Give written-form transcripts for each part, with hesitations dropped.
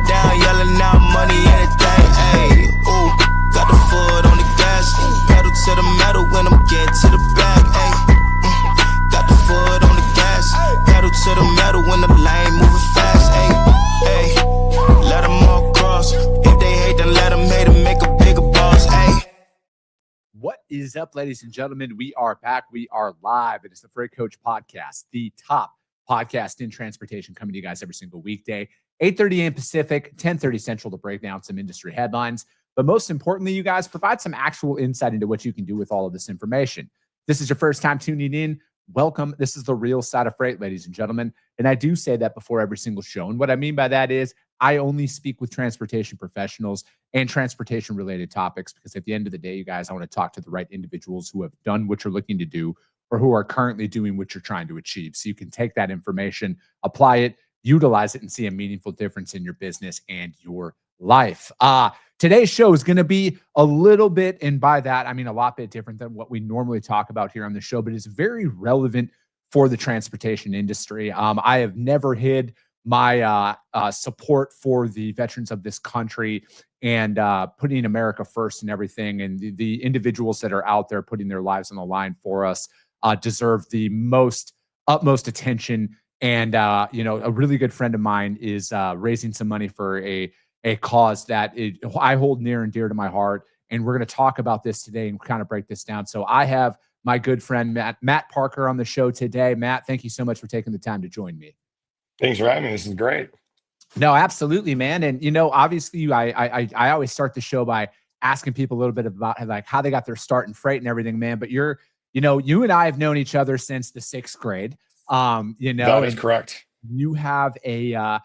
down, yelling out money, anything, ayy. Ooh, got the foot on the gas, pedal to the metal when I'm getting to the back, ayy. Got the foot on the gas, pedal to the metal when the lane moving fast, ayy. Ayy, let them all cross. If they hate, then let them hate and make a bigger boss, ayy. What is up, ladies and gentlemen? We are back. We are live. It is the Freight Coach Podcast, the top podcast in transportation, coming to you guys every single weekday, 8:30 a.m. Pacific, 10:30 Central, to break down some industry headlines. But most importantly, you guys provide some actual insight into what you can do with all of this information. This is your first time tuning in. Welcome. This is the real side of freight, ladies and gentlemen. And I do say that before every single show. And what I mean by that is I only speak with transportation professionals and transportation related topics, because at the end of the day, you guys, I want to talk to the right individuals who have done what you're looking to do or who are currently doing what you're trying to achieve. So you can take that information, apply it, utilize it, and see a meaningful difference in your business and your life. Today's show is going to be a little bit, and by that, I mean a lot bit different than what we normally talk about here on the show, but it's very relevant for the transportation industry. I have never hid my support for the veterans of this country and putting America first and everything. And the individuals that are out there putting their lives on the line for us deserve the utmost attention. And, a really good friend of mine is raising some money for a cause that I hold near and dear to my heart. And we're going to talk about this today and kind of break this down. So I have my good friend, Matt Parker, on the show today. Matt, thank you so much for taking the time to join me. Thanks for having me. This is great. No, absolutely, man. And, obviously I always start the show by asking people a little bit about like how they got their start in freight and everything, man. But you and I have known each other since the 6th grade. That is correct. You have a,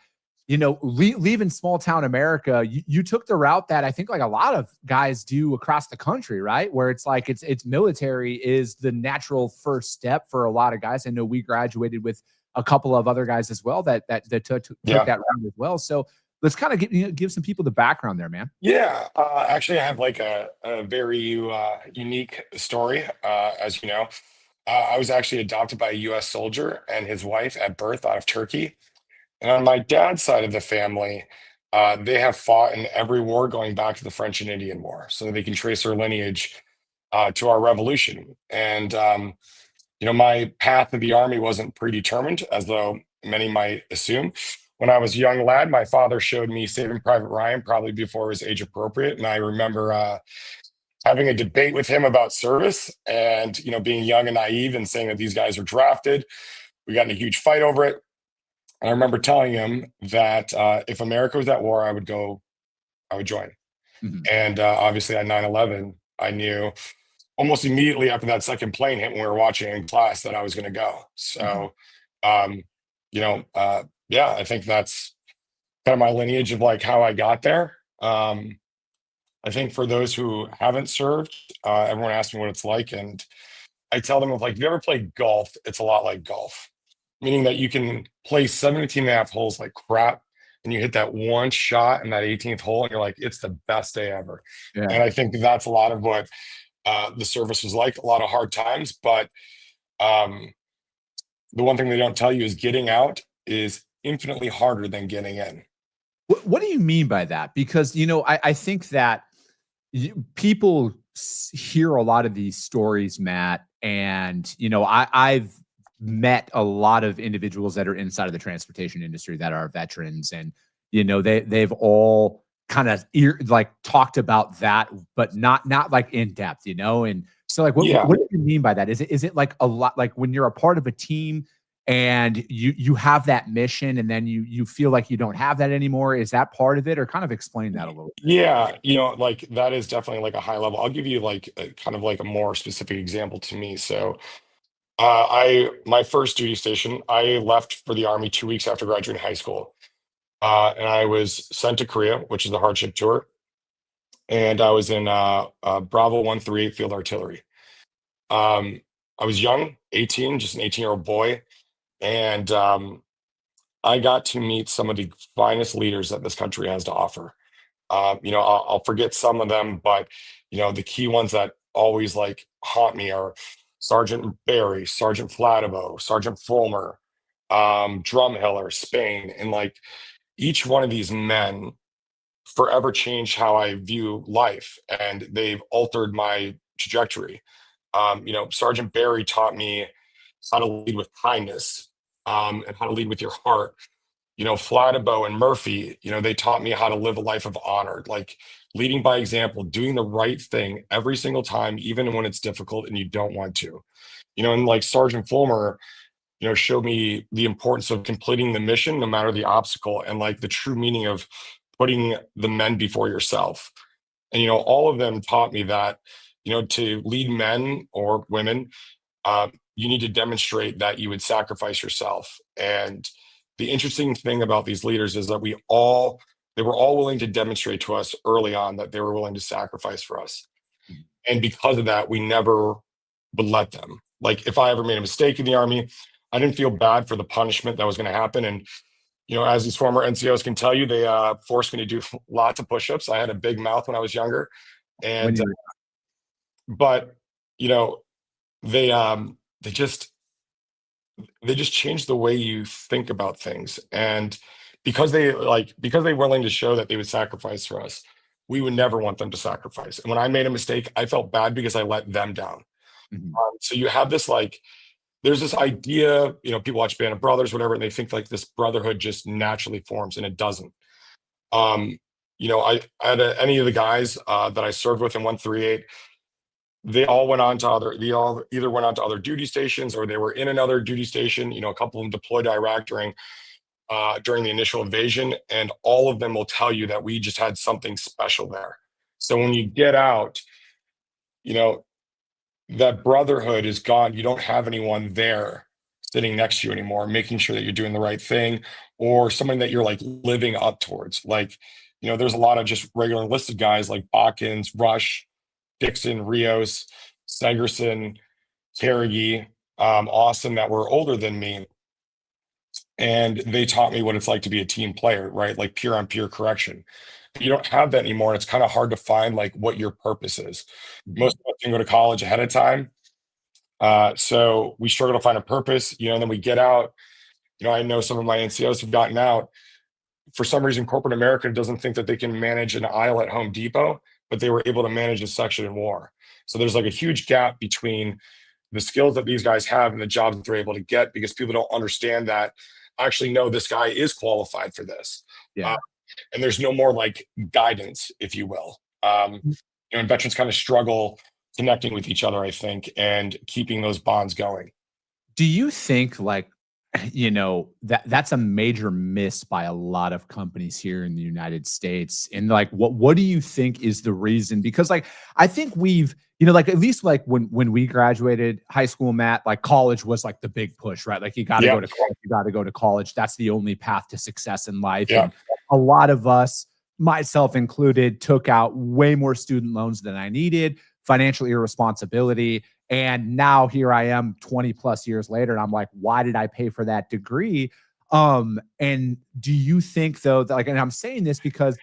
leaving small town America, you took the route that I think like a lot of guys do across the country, right? Where it's like, it's military is the natural first step for a lot of guys. I know we graduated with a couple of other guys as well that took that route as well. So let's kind of give some people the background there, man. Yeah. Actually, I have like a very unique story. As you know, I was actually adopted by a U.S. soldier and his wife at birth out of Turkey. And on my dad's side of the family, they have fought in every war going back to the French and Indian War, so they can trace their lineage to our revolution. And my path to the Army wasn't predetermined, as though many might assume. When I was a young lad, my father showed me Saving Private Ryan, probably before his age appropriate. And I remember having a debate with him about service and, being young and naive and saying that these guys are drafted. We got in a huge fight over it. And I remember telling him that if America was at war, I would join. Mm-hmm. And obviously at 9/11, I knew almost immediately after that second plane hit when we were watching in class that I was going to go. So, I think that's kind of my lineage of like how I got there. I think for those who haven't served, everyone asks me what it's like. And I tell them, if you ever played golf, it's a lot like golf, meaning that you can play 17 and a half holes like crap. And you hit that one shot in that 18th hole and you're like, it's the best day ever. Yeah. And I think that's a lot of what the service was like, a lot of hard times. But the one thing they don't tell you is getting out is infinitely harder than getting in. What do you mean by that? Because, I think that people hear a lot of these stories, Matt, and, I've met a lot of individuals that are inside of the transportation industry that are veterans, and, they've all kind of talked about that, but not like in depth, and so like, what do you mean by that? Is it like a lot, like when you're a part of a team and you have that mission and then you feel like you don't have that anymore? Is that part of it, or kind of explain that a little bit? Yeah. That is definitely like a high level. I'll give you like kind of like a more specific example to me. So my first duty station, I left for the Army 2 weeks after graduating high school. And I was sent to Korea, which is the hardship tour. And I was in Bravo 138 Field Artillery. I was young, 18, just an 18-year-old boy. And I got to meet some of the finest leaders that this country has to offer. I'll forget some of them, but, the key ones that always like haunt me are Sergeant Barry, Sergeant Flativo, Sergeant Fulmer, Drumheller, Spain. And like, each one of these men forever changed how I view life, and they've altered my trajectory. Sergeant Barry taught me how to lead with kindness, and how to lead with your heart. Flatibo and Murphy, they taught me how to live a life of honor, like leading by example, doing the right thing every single time, even when it's difficult and you don't want to. And like Sergeant Fulmer, showed me the importance of completing the mission no matter the obstacle, and like the true meaning of putting the men before yourself. And all of them taught me that to lead men or women, you need to demonstrate that you would sacrifice yourself. And the interesting thing about these leaders is that they were all willing to demonstrate to us early on that they were willing to sacrifice for us. And because of that, we never would let them. Like if I ever made a mistake in the Army, I didn't feel bad for the punishment that was going to happen. And as these former NCOs can tell you, they forced me to do lots of push-ups. I had a big mouth when I was younger, and but they just changed the way you think about things. And because they were willing to show that they would sacrifice for us, we would never want them to sacrifice. And when I made a mistake, I felt bad because I let them down. So you have this there's this idea, people watch Band of Brothers, whatever, and they think like this brotherhood just naturally forms, and it doesn't. I had any of the guys that I served with in 138, they all either went on to other duty stations, or they were in another duty station. A couple of them deployed to Iraq during the initial invasion, and all of them will tell you that we just had something special there. So when you get out, that brotherhood is gone. You don't have anyone there sitting next to you anymore, making sure that you're doing the right thing, or something that you're like living up towards. There's a lot of just regular enlisted guys like Botkins, Rush, Dixon, Rios, Segerson, Carrigy, Austin, that were older than me. And they taught me what it's like to be a team player, right? Like peer on peer correction. You don't have that anymore. And it's kind of hard to find like what your purpose is. Most of us can go to college ahead of time. So we struggle to find a purpose, and then we get out. I know some of my NCOs have gotten out. For some reason, corporate America doesn't think that they can manage an aisle at Home Depot, but they were able to manage a section in war. So there's like a huge gap between the skills that these guys have and the jobs that they're able to get, because people don't understand that actually, no, this guy is qualified for this. Yeah. And there's no more like guidance, if you will. And veterans kind of struggle connecting with each other, I think, and keeping those bonds going. Do you think that's a major miss by a lot of companies here in the United States? And what do you think is the reason? Because I think we've, at least when we graduated high school, Matt, college was the big push, right? You got to go to college, you got to go to college. That's the only path to success in life. Yeah. And a lot of us, myself included, took out way more student loans than I needed, financial irresponsibility. And now here I am 20 plus years later, and I'm like, why did I pay for that degree? And do you think though, that, and I'm saying this because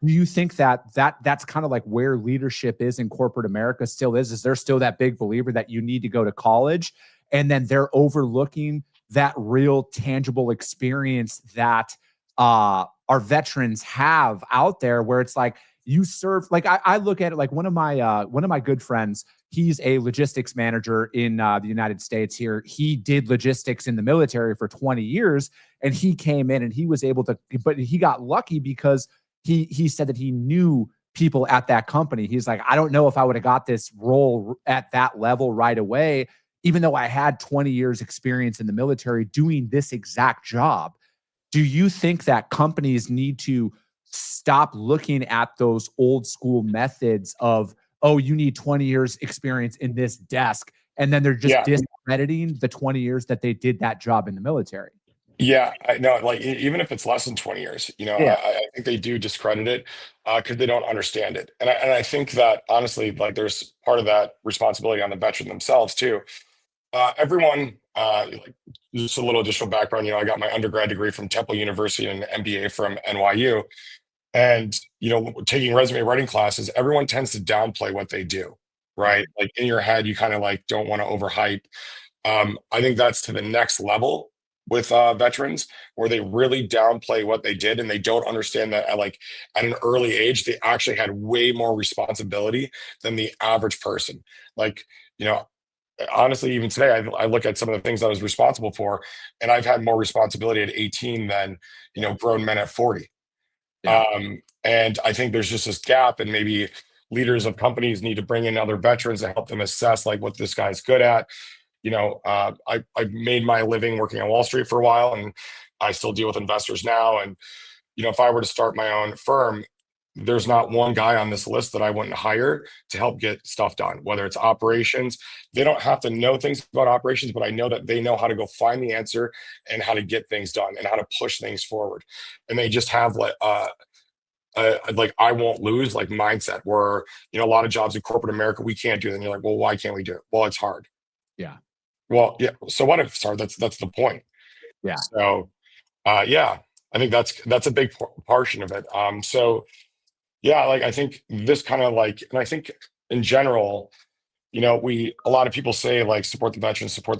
do you think that's kind of where leadership is in corporate America still is there still that big believer that you need to go to college, and then they're overlooking that real tangible experience that our veterans have out there, where it's you serve, I look at it one of my good friends, he's a logistics manager in the United States here. He did logistics in the military for 20 years, and he came in and he was able to, but he got lucky because he said that he knew people at that company. He's like, I don't know if I would have got this role at that level right away, even though I had 20 years experience in the military doing this exact job. Do you think that companies need to stop looking at those old school methods of, oh, you need 20 years experience in this desk, and then they're just discrediting the 20 years that they did that job in the military? Yeah, I know. Even if it's less than 20 years, I think they do discredit it because they don't understand it. And I think that honestly, there's part of that responsibility on the veteran themselves too. Everyone, just a little additional background. I got my undergrad degree from Temple University and an MBA from NYU. And, taking resume writing classes, everyone tends to downplay what they do, right? In your head, you kind of don't want to overhype. I think that's to the next level with veterans, where they really downplay what they did, and they don't understand that at an early age they actually had way more responsibility than the average person. Like, you know, honestly, even today, I look at some of the things I was responsible for, and I've had more responsibility at 18 than, grown men at 40. Yeah. And I think there's just this gap, and maybe leaders of companies need to bring in other veterans to help them assess like what this guy's good at. I made my living working on Wall Street for a while, and I still deal with investors now. And if I were to start my own firm, there's not one guy on this list that I wouldn't hire to help get stuff done, whether it's operations. They don't have to know things about operations, but I know that they know how to go find the answer and how to get things done and how to push things forward. And they just have like I won't lose like mindset, where a lot of jobs in corporate America we can't do. Then you're like, well, why can't we do it? Well, it's hard. Yeah. Well, yeah. So what if it's hard? That's the point. Yeah. So yeah, I think that's a big portion of it. So yeah, like I think this kind of and I think in general, a lot of people say like support the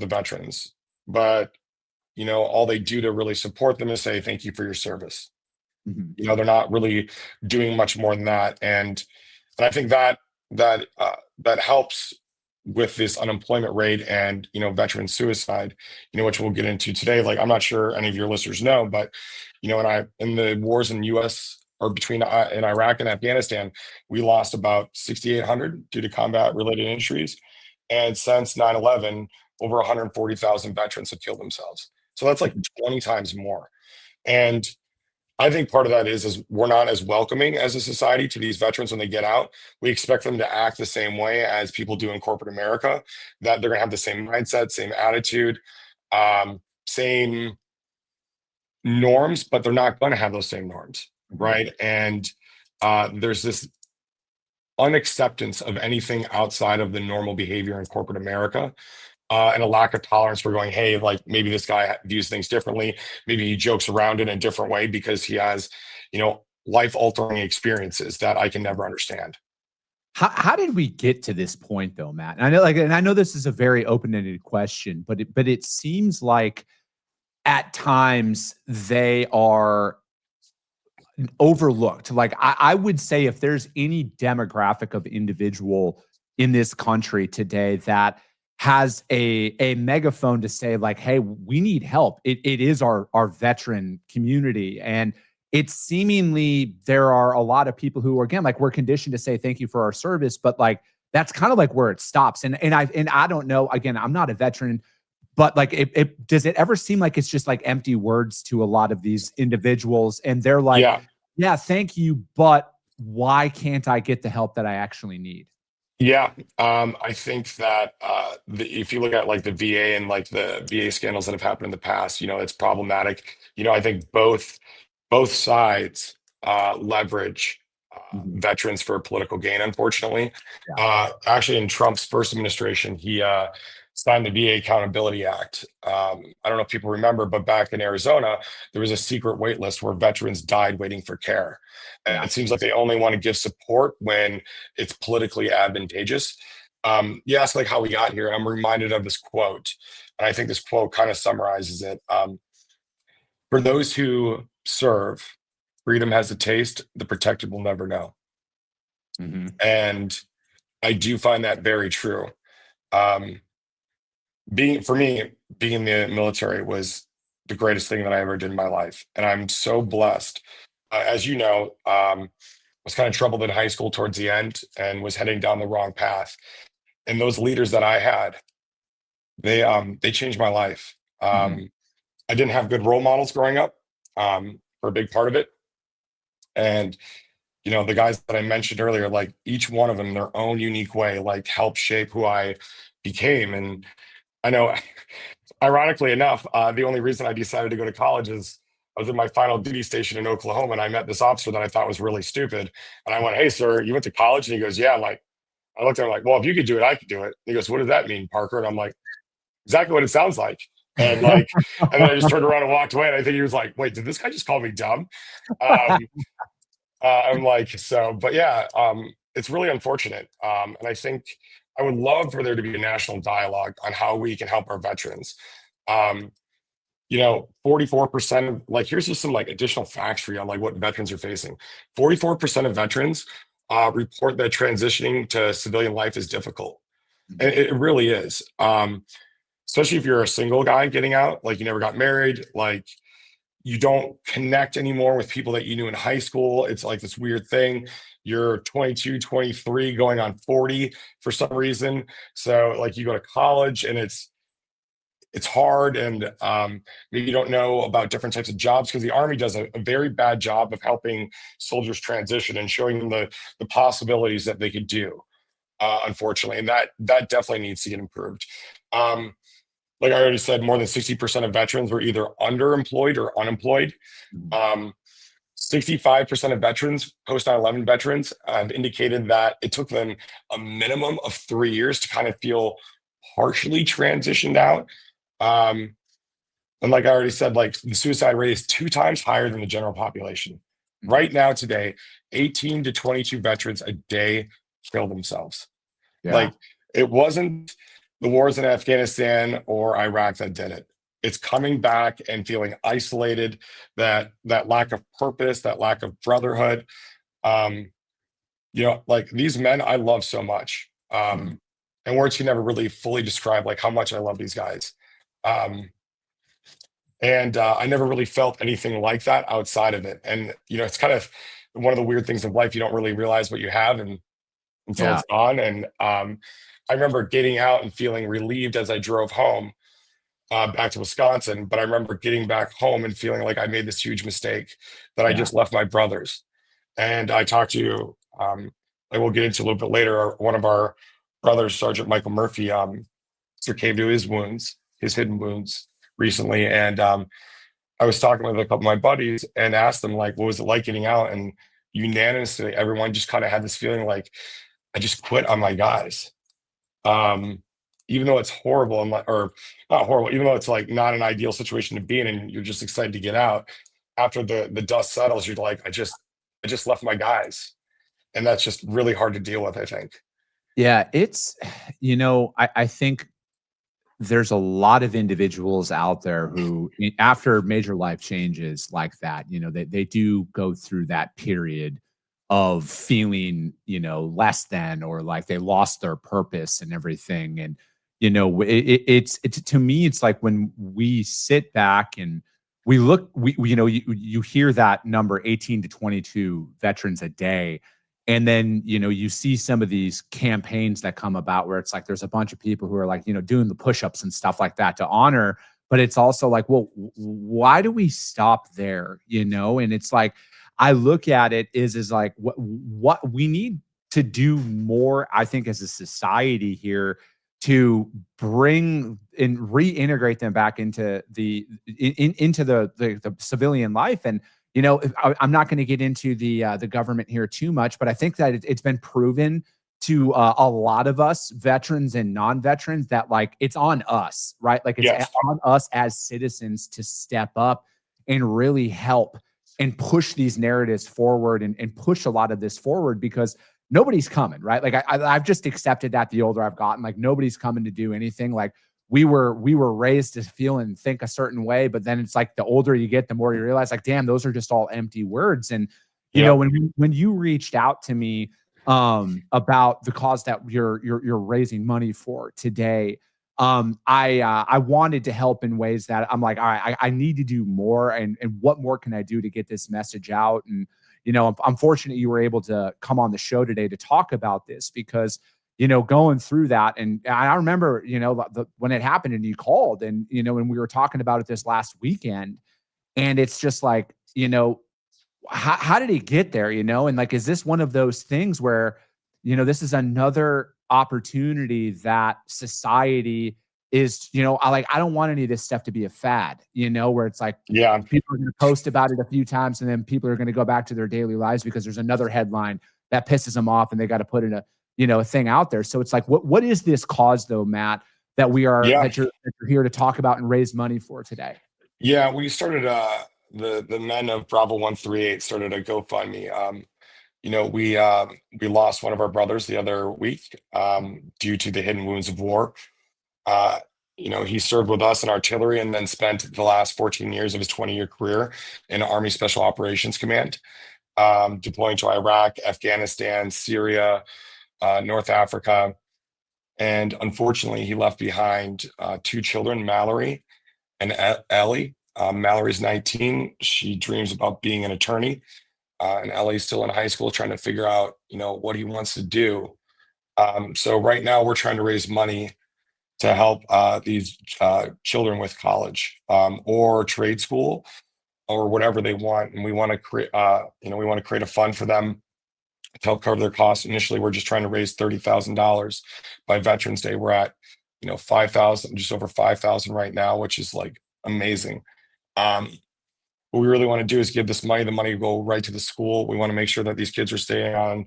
veterans, but all they do to really support them is say thank you for your service. Mhm. They're not really doing much more than that, and I think that helps with this unemployment rate and veteran suicide, which we'll get into today. Like, I'm not sure any of your listeners know, but in the wars in the U.S. or between in Iraq and Afghanistan, we lost about 6,800 due to combat related injuries, and since 9/11, over 140,000 veterans have killed themselves. So that's like 20 times more. And I think part of that is we're not as welcoming as a society to these veterans when they get out. We expect them to act the same way as people do in corporate America, that they're going to have the same mindset, same attitude, same norms, but they're not going to have those same norms, right? And there's this unacceptance of anything outside of the normal behavior in corporate America. And a lack of tolerance for going, hey, like maybe this guy views things differently. Maybe he jokes around in a different way because he has, life altering experiences that I can never understand. How did we get to this point though, Matt? And I know this is a very open-ended question, but it seems like at times they are overlooked. Like I would say if there's any demographic of individual in this country today that has a megaphone to say like, hey, we need help, it is our veteran community. And it's seemingly there are a lot of people who, again, like we're conditioned to say thank you for our service, but like that's kind of like where it stops. And I don't know, again, I'm not a veteran, but like it does it ever seem like it's just like empty words to a lot of these individuals, and they're like, yeah, thank you, but why can't I get the help that I actually need? Yeah, I think that if you look at like the VA and like the VA scandals that have happened in the past, it's problematic. I think both sides leverage veterans for political gain, unfortunately. Actually, in Trump's first administration, he signed the VA Accountability Act. I don't know if people remember, but back in Arizona, there was a secret wait list where veterans died waiting for care. And it seems like they only want to give support when it's politically advantageous. You ask like how we got here. I'm reminded of this quote, and I think this quote kind of summarizes it. For those who serve, freedom has a taste, the protected will never know. And I do find that very true. Being in the military was the greatest thing that I ever did in my life. And I'm so blessed. As you know, was kind of troubled in high school towards the end and was heading down the wrong path. And those leaders that I had, they changed my life. I didn't have good role models growing up, for a big part of it. And the guys that I mentioned earlier, like each one of them, their own unique way, like helped shape who I became. And I know, ironically enough, the only reason I decided to go to college is I was in my final duty station in Oklahoma, and I met this officer that I thought was really stupid. And I went, "Hey, sir, you went to college?" And he goes, "Yeah." Like, I looked at him like, "Well, if you could do it, I could do it." And he goes, "What does that mean, Parker?" And I'm like, "Exactly what it sounds like." And like, and then I just turned around and walked away. And I think he was like, "Wait, did this guy just call me dumb?" I'm like, so, but yeah, it's really unfortunate. And I think I would love for there to be a national dialogue on how we can help our veterans. 44% of, like, here's just some like additional facts for you on like what veterans are facing. 44% of veterans report that transitioning to civilian life is difficult. And it really is. Especially if you're a single guy getting out, like you never got married, like you don't connect anymore with people that you knew in high school. It's like this weird thing. You're 22, 23, going on 40 for some reason. So like you go to college and it's hard, and maybe you don't know about different types of jobs, because the Army does a very bad job of helping soldiers transition and showing them the possibilities that they could do, unfortunately, and that definitely needs to get improved. Like I already said, more than 60% of veterans were either underemployed or unemployed. 65% of veterans, post 9/11 veterans, have indicated that it took them a minimum of 3 years to kind of feel partially transitioned out. And like I already said, like the suicide rate is 2 times higher than the general population. Right now, today, 18 to 22 veterans a day kill themselves. Yeah. Like it wasn't the wars in Afghanistan or Iraq that did it. It's coming back and feeling isolated, that lack of purpose, that lack of brotherhood. Like these men I love so much. And words can never really fully describe like how much I love these guys. And I never really felt anything like that outside of it. And it's kind of one of the weird things of life. You don't really realize what you have until Yeah. it's gone. And I remember getting out and feeling relieved as I drove home back to Wisconsin. But I remember getting back home and feeling like I made this huge mistake, that I Yeah. just left my brothers. And I talked to, I will get into a little bit later, one of our brothers, Sergeant Michael Murphy, succumbed to his wounds, his hidden wounds recently. And I was talking with a couple of my buddies and asked them, like, what was it like getting out? And unanimously, everyone just kind of had this feeling like, I just quit on my guys. Even though it's horrible, or not horrible, even though it's like not an ideal situation to be in, and you're just excited to get out. After the dust settles, you're like, I just left my guys, and that's just really hard to deal with, I think. Yeah, it's, I think there's a lot of individuals out there who, after major life changes like that, they do go through that period of feeling, less than, or like they lost their purpose and everything. And, it's to me, it's like when we sit back and we look, you hear that number 18 to 22 veterans a day. And then, you see some of these campaigns that come about where it's like there's a bunch of people who are like, doing the push-ups and stuff like that to honor. But it's also like, well, why do we stop there? And it's like, I look at it is like what we need to do more, I think, as a society here, to bring and reintegrate them back into the civilian life. And I'm not going to get into the government here too much, but I think that it's been proven to a lot of us, veterans and non-veterans, that like it's on us, right? Like it's Yes. on us as citizens to step up and really help and push these narratives forward, and push a lot of this forward, because nobody's coming, right? Like I've just accepted that the older I've gotten, like nobody's coming to do anything. Like we were raised to feel and think a certain way, but then it's like the older you get, the more you realize, like, damn, those are just all empty words. And when you reached out to me about the cause that you're raising money for today, I wanted to help in ways that I'm like, all right, I need to do more, and what more can I do to get this message out? And I'm fortunate you were able to come on the show today to talk about this, because going through that, and I remember when it happened and you called, and when we were talking about it this last weekend, and it's just like, how did he get there? And like, is this one of those things where this is another opportunity that society is, I don't want any of this stuff to be a fad, where it's like, Yeah. people are going to post about it a few times, and then people are going to go back to their daily lives because there's another headline that pisses them off, and they got to put in a thing out there. So it's like, what is this cause though, Matt, that that you're here to talk about and raise money for today? Yeah, we started the men of Bravo 138 started a GoFundMe. We lost one of our brothers the other week due to the hidden wounds of war. he served with us in artillery and then spent the last 14 years of his 20-year career in Army Special Operations Command, deploying to Iraq, Afghanistan, Syria, North Africa. And unfortunately, he left behind two children, Mallory and Ellie. Mallory's 19. She dreams about being an attorney. And Ellie's still in high school trying to figure out, what he wants to do. So right now we're trying to raise money to help these children with college or trade school or whatever they want. And we want to create, a fund for them to help cover their costs. Initially, we're just trying to raise $30,000 by Veterans Day. We're at, 5,000, just over 5,000 right now, which is like amazing. What we really want to do is give this money. The money will go right to the school. We want to make sure that these kids are staying on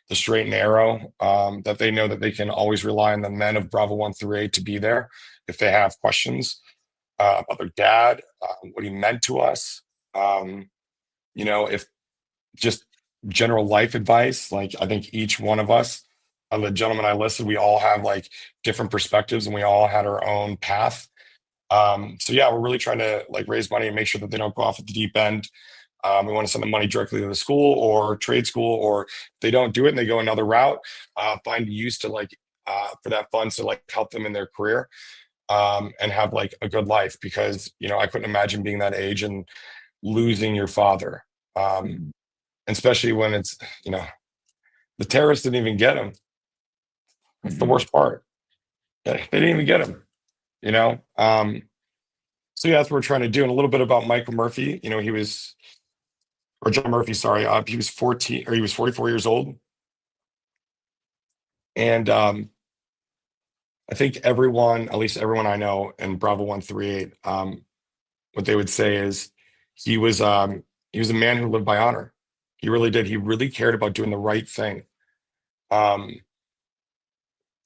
the straight and narrow, that they know that they can always rely on the men of Bravo 138 to be there if they have questions about their dad, what he meant to us. If just general life advice, like I think each one of us, the gentleman I listed, we all have like different perspectives and we all had our own path. So yeah, we're really trying to like raise money and make sure that they don't go off at the deep end. We want to send the money directly to the school or trade school, or if they don't do it and they go another route, find use to for that fund to like help them in their career and have like a good life, because I couldn't imagine being that age and losing your father, especially when it's the terrorists didn't even get him. That's the worst part. They didn't even get him. So yeah, that's what we're trying to do. And a little bit about Michael Murphy. John Murphy, sorry. He was 44 years old. And I think everyone, at least everyone I know in Bravo 138, what they would say is he was a man who lived by honor. He really did. He really cared about doing the right thing.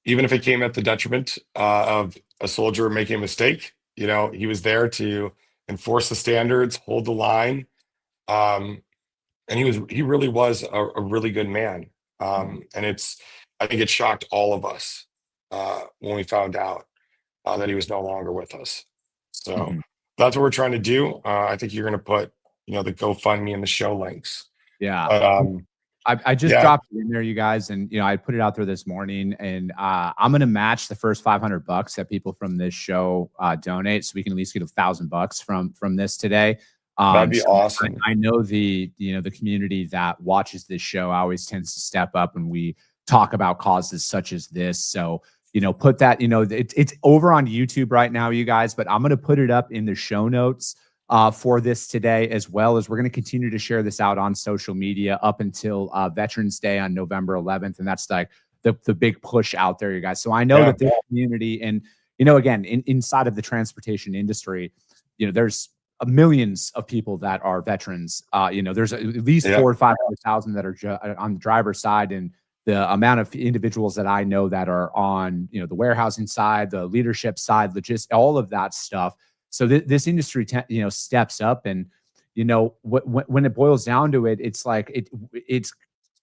Even if it came at the detriment of a soldier making a mistake, he was there to enforce the standards, hold the line. And he really was a really good man. And I think it shocked all of us when we found out that he was no longer with us. So that's what we're trying to do. I think you're going to put, the GoFundMe and the show links. Yeah. But, I just dropped it in there, you guys, and I put it out there this morning, and I'm gonna match the first $500 that people from this show donate, so we can at least get $1,000 from this today. That'd be awesome. I know the community that watches this show always tends to step up when we talk about causes such as this. So put that, it's over on YouTube right now, you guys, but I'm gonna put it up in the show notes for this today, as well as we're going to continue to share this out on social media up until Veterans Day on November 11th. And that's like the big push out there, you guys. So I know that this community and, again, inside of the transportation industry, there's millions of people that are veterans. There's at least 400,000 or 500,000 that are on the driver's side. And the amount of individuals that I know that are on, the warehousing side, the leadership side, all of that stuff. So this industry, steps up, and when it boils down to it, it's like it's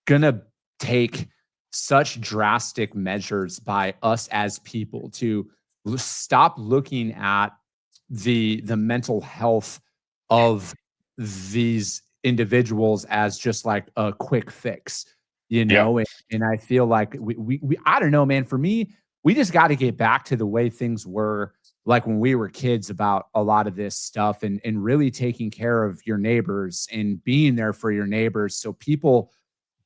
gonna take such drastic measures by us as people to stop looking at the mental health of these individuals as just like a quick fix, And I feel like we I don't know, man. For me, we just got to get back to the way things were like when we were kids about a lot of this stuff, and really taking care of your neighbors and being there for your neighbors, so people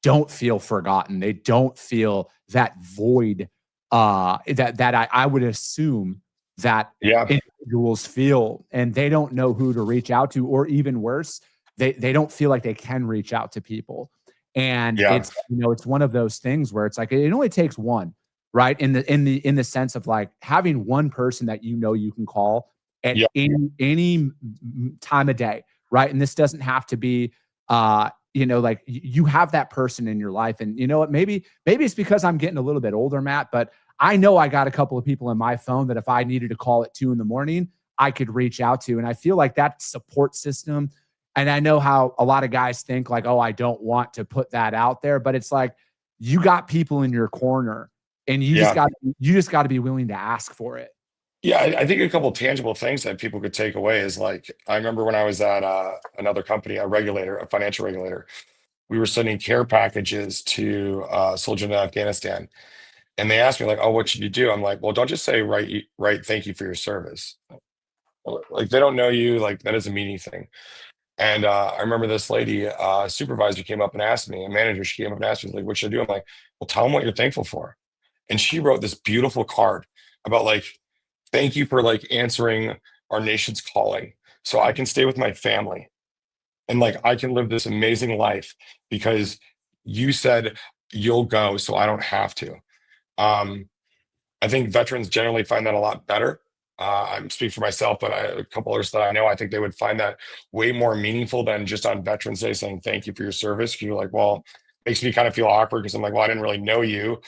don't feel forgotten. They don't feel that void that I would assume that individuals feel, and they don't know who to reach out to, or even worse, they don't feel like they can reach out to people. And it's it's one of those things where it's like it only takes one. Right. In the sense of like having one person that you can call at any time of day. Right. And this doesn't have to be like you have that person in your life. And you know what, maybe it's because I'm getting a little bit older, Matt, but I know I got a couple of people in my phone that if I needed to call at 2 a.m, I could reach out to. And I feel like that support system. And I know how a lot of guys think like, oh, I don't want to put that out there, but it's like you got people in your corner. And you just got to be willing to ask for it. Yeah, I think a couple tangible things that people could take away is like, I remember when I was at another company, a regulator, a financial regulator, we were sending care packages to soldiers in Afghanistan. And they asked me like, "Oh, what should you do?" I'm like, "Well, don't just say write thank you for your service. Like they don't know you, like that doesn't mean anything." And I remember this lady, supervisor came up and asked me, a manager, she came up and asked me, like, "What should I do?" I'm like, "Well, tell them what you're thankful for." And she wrote this beautiful card about like, "Thank you for like answering our nation's calling, so I can stay with my family and like I can live this amazing life because you said you'll go, so I don't have to." Um, I think veterans generally find that a lot better. I'm speaking for myself, but a couple others that I know, I think they would find that way more meaningful than just on Veterans Day saying thank you for your service. You're like, well, makes me kind of feel awkward because I'm like, well, I didn't really know you,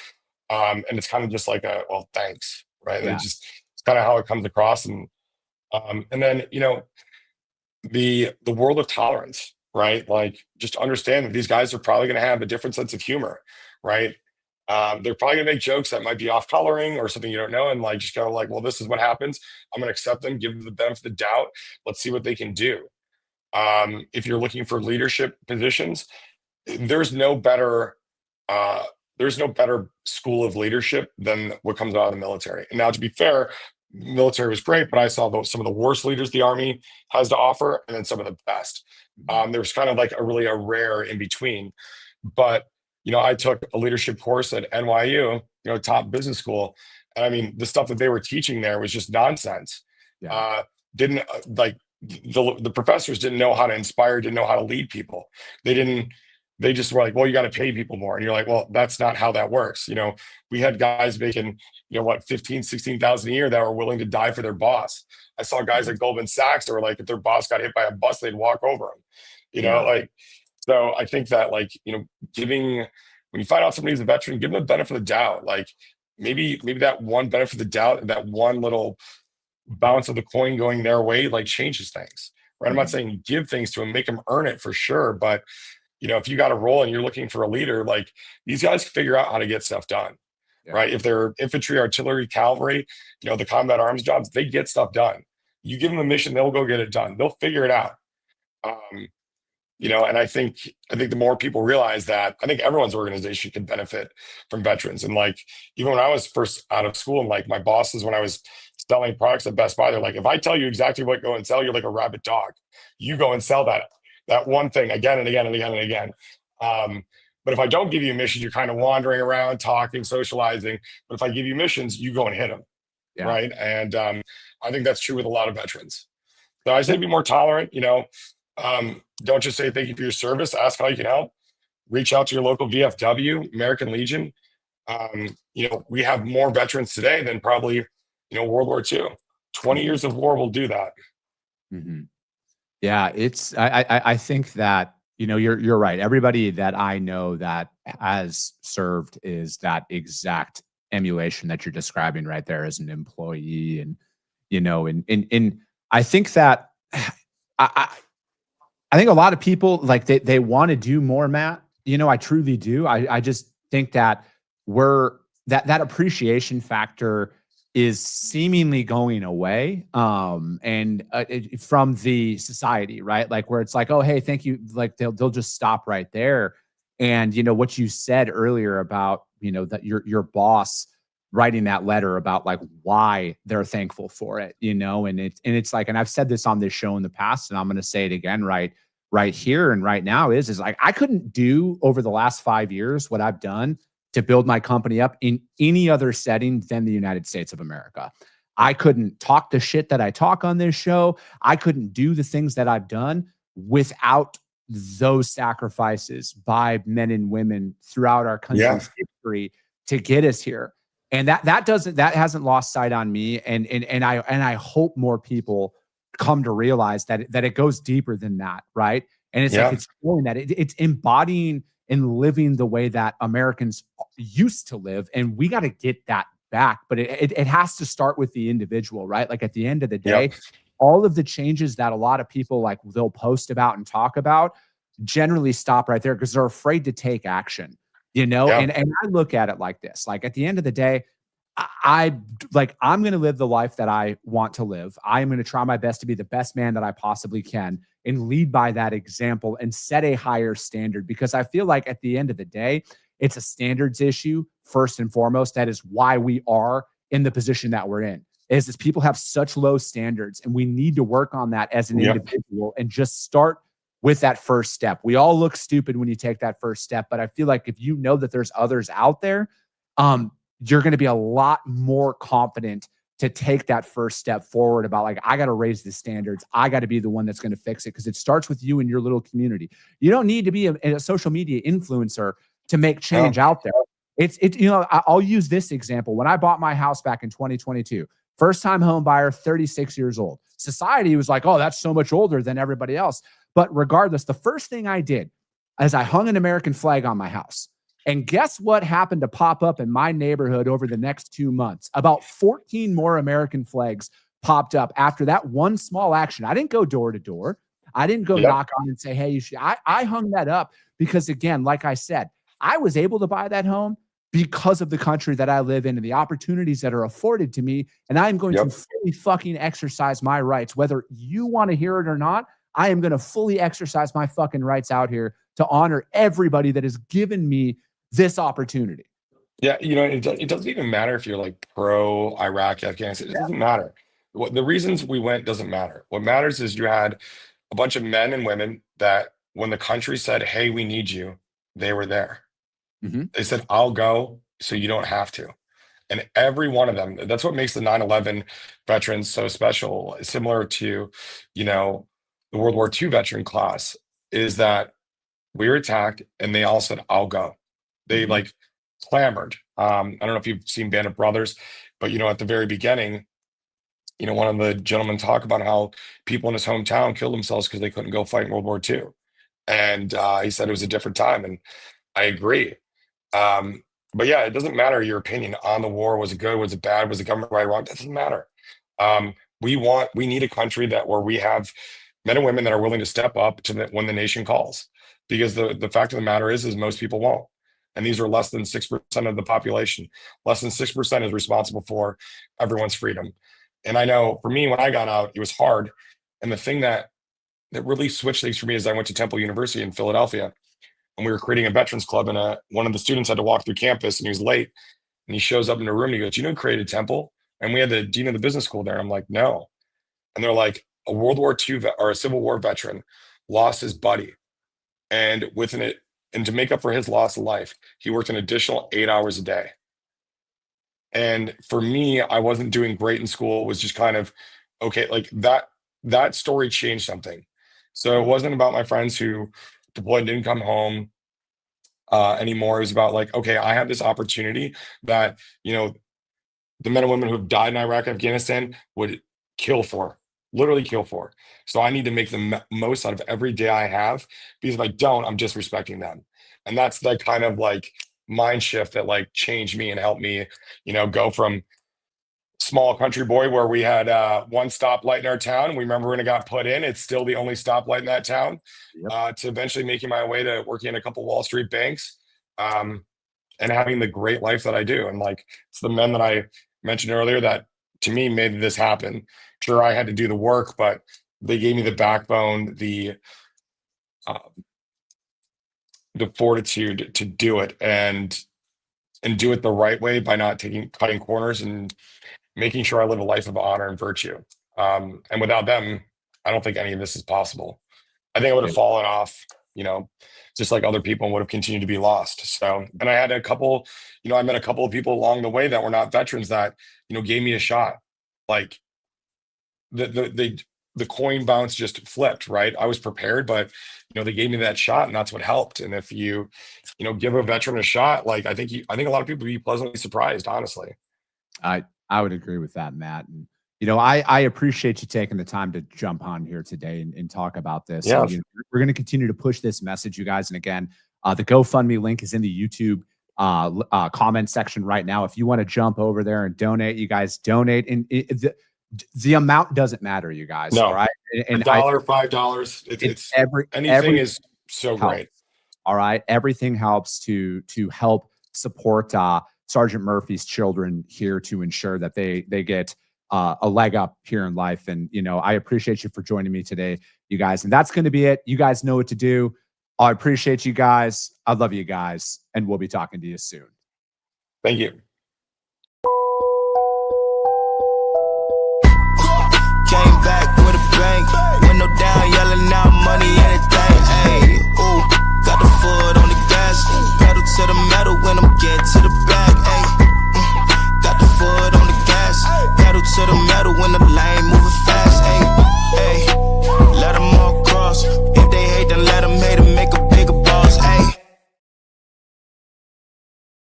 and it's kind of just like a well, thanks, right? Yeah. It's kind of how it comes across, and then the world of tolerance, right? Like just understand that these guys are probably going to have a different sense of humor, right? They're probably gonna make jokes that might be off coloring or something you don't know, and like just go like, well, this is what happens. I'm gonna accept them, give them the benefit of the doubt. Let's see what they can do. If you're looking for leadership positions, there's no better uh, there's no better school of leadership than what comes out of the military. And now, to be fair, military was great, but I saw some of the worst leaders the army has to offer, and then some of the best. There's kind of like a rare in between. But I took a leadership course at NYU, top business school, and I mean, the stuff that they were teaching there was just nonsense. Yeah. Didn't like the professors didn't know how to inspire, didn't know how to lead people. They didn't. They just were like, well, you got to pay people more, and you're like, well, that's not how that works. We had guys making, what, 15, 16,000 a year that were willing to die for their boss. I saw guys at Goldman Sachs that were like, if their boss got hit by a bus, they'd walk over him. Yeah. Like, so I think that like, giving, when you find out somebody's a veteran, give them the benefit of the doubt. Like maybe that one benefit of the doubt, that one little bounce of the coin going their way, like changes things, right? I'm not saying give things to them, make them earn it for sure. But, if you got a role and you're looking for a leader, like these guys figure out how to get stuff done. Yeah. Right? If they're infantry, artillery, cavalry, the combat arms jobs, they get stuff done. You give them a mission, they'll go get it done. They'll figure it out. And I think the more people realize that, I think everyone's organization can benefit from veterans. And like even when I was first out of school, and like my bosses, when I was selling products at Best Buy, they're like, if I tell you exactly what go and sell, you're like a rabid dog. You go and sell that one thing again and again and again and again. But if I don't give you missions, you're kind of wandering around, talking, socializing. But if I give you missions, you go and hit them, Yeah. right? And I think that's true with a lot of veterans. So I say be more tolerant. Don't just say thank you for your service. Ask how you can help. Reach out to your local VFW, American Legion. We have more veterans today than probably World War II. 20 years of war will do that. Mm-hmm. Yeah, I think that you're right. Everybody that I know that has served is that exact emulation that you're describing right there as an employee, and and I think that I think a lot of people like they want to do more, Matt. I truly do. I just think that that appreciation factor is seemingly going away, and from the society, right? Like where it's like, oh, hey, thank you. Like they'll just stop right there. And what you said earlier about that your boss writing that letter about like why they're thankful for it, and it's like, and I've said this on this show in the past, and I'm going to say it again right here and right now is like I couldn't do over the last 5 years what I've done to build my company up in any other setting than the United States of America. I couldn't talk the shit that I talk on this show. I couldn't do the things that I've done without those sacrifices by men and women throughout our country's history to get us here. And that hasn't lost sight on me. And I hope more people come to realize that it goes deeper than that, right? And it's like it's showing that it's embodying and living the way that Americans used to live, and we got to get that back. But it has to start with the individual, right? Like at the end of the day, all of the changes that a lot of people like they'll post about and talk about generally stop right there because they're afraid to take action, And I look at it like this: like at the end of the day, I'm going to live the life that I want to live. I am going to try my best to be the best man that I possibly can and lead by that example and set a higher standard, because I feel like at the end of the day, it's a standards issue first and foremost. That is why we are in the position that we're in, is people have such low standards, and we need to work on that as an individual and just start with that first step. We all look stupid when you take that first step, but I feel like if you know that there's others out there, you're going to be a lot more confident to take that first step forward about like, I got to raise the standards. I got to be the one that's going to fix it, because it starts with you and your little community. You don't need to be a social media influencer to make change out there. I'll use this example. When I bought my house back in 2022, first time home buyer, 36 years old. Society was like, oh, that's so much older than everybody else. But regardless, the first thing I did is I hung an American flag on my house. And guess what happened to pop up in my neighborhood over the next 2 months? About 14 more American flags popped up after that one small action. I didn't go door to door. I didn't go knock on and say, hey, you should. I hung that up because, again, like I said, I was able to buy that home because of the country that I live in and the opportunities that are afforded to me. And I'm going to fully fucking exercise my rights, whether you want to hear it or not. I am going to fully exercise my fucking rights out here to honor everybody that has given me this opportunity. Yeah, it doesn't even matter if you're like pro Iraq, Afghanistan. It doesn't matter. The reasons we went doesn't matter. What matters is you had a bunch of men and women that when the country said, hey, we need you, they were there. They said, I'll go so you don't have to. And every one of them, that's what makes the 9/11 veterans so special, similar to, the World War II veteran class, is that we were attacked and they all said, I'll go. They like clamored. I don't know if you've seen Band of Brothers, but at the very beginning, one of the gentlemen talked about how people in his hometown killed themselves because they couldn't go fight in World War II. And he said it was a different time. And I agree. But yeah, it doesn't matter your opinion on the war. Was it good? Was it bad? Was the government right or wrong? It doesn't matter. We need a country where we have men and women that are willing to step up when the nation calls. Because the fact of the matter is most people won't. And these are less than 6% of the population. Less than 6% is responsible for everyone's freedom. And I know for me, when I got out, it was hard. And the thing that really switched things for me is I went to Temple University in Philadelphia, and we were creating a veterans club, and one of the students had to walk through campus, and he was late. And he shows up in the room and he goes, who created Temple? And we had the dean of the business school there. I'm like, no. And they're like, a World War II or a Civil War veteran lost his buddy. And and to make up for his loss of life, he worked an additional 8 hours a day. And for me, I wasn't doing great in school. It was just kind of, okay, like that story changed something. So it wasn't about my friends who deployed and didn't come home anymore. It was about like, okay, I have this opportunity that, the men and women who have died in Iraq, Afghanistan would literally kill for. So I need to make the most out of every day I have, because if I don't, I'm disrespecting them. And that's the kind of like mind shift that like changed me and helped me, go from small country boy where we had one stoplight in our town. We remember when it got put in, it's still the only stoplight in that town, to eventually making my way to working in a couple Wall Street banks, and having the great life that I do. And like, it's the men that I mentioned earlier that to me made this happen. Sure, I had to do the work, but they gave me the backbone, the fortitude to do it and do it the right way by not cutting corners and making sure I live a life of honor and virtue. And without them, I don't think any of this is possible. I think I would have fallen off, just like other people, and would have continued to be lost. So, and I had a couple, I met a couple of people along the way that were not veterans that, gave me a shot. Like the coin bounce just flipped, right? I was prepared, but they gave me that shot, and that's what helped. And if you give a veteran a shot, like I think a lot of people would be pleasantly surprised, honestly. I would agree with that, Matt. And I appreciate you taking the time to jump on here today and talk about this. Yeah. And, we're going to continue to push this message, you guys. And again, the GoFundMe link is in the YouTube comment section right now. If you want to jump over there and donate, you guys donate. And the amount doesn't matter, you guys. No. All right. And $1, $5. It's anything is so helps. great. All right. Everything helps to help support Sergeant Murphy's children here to ensure that they get a leg up here in life. And, I appreciate you for joining me today, you guys. And that's going to be it. You guys know what to do. I appreciate you guys. I love you guys. And we'll be talking to you soon. Thank you. Came back with a bang. Window down, yelling out money, anything. Ayy, ooh, got the foot on the gas. Pedal to the metal when I'm getting to the back. Ayy, got the foot on the gas. Pedal to the metal when the lane moving fast.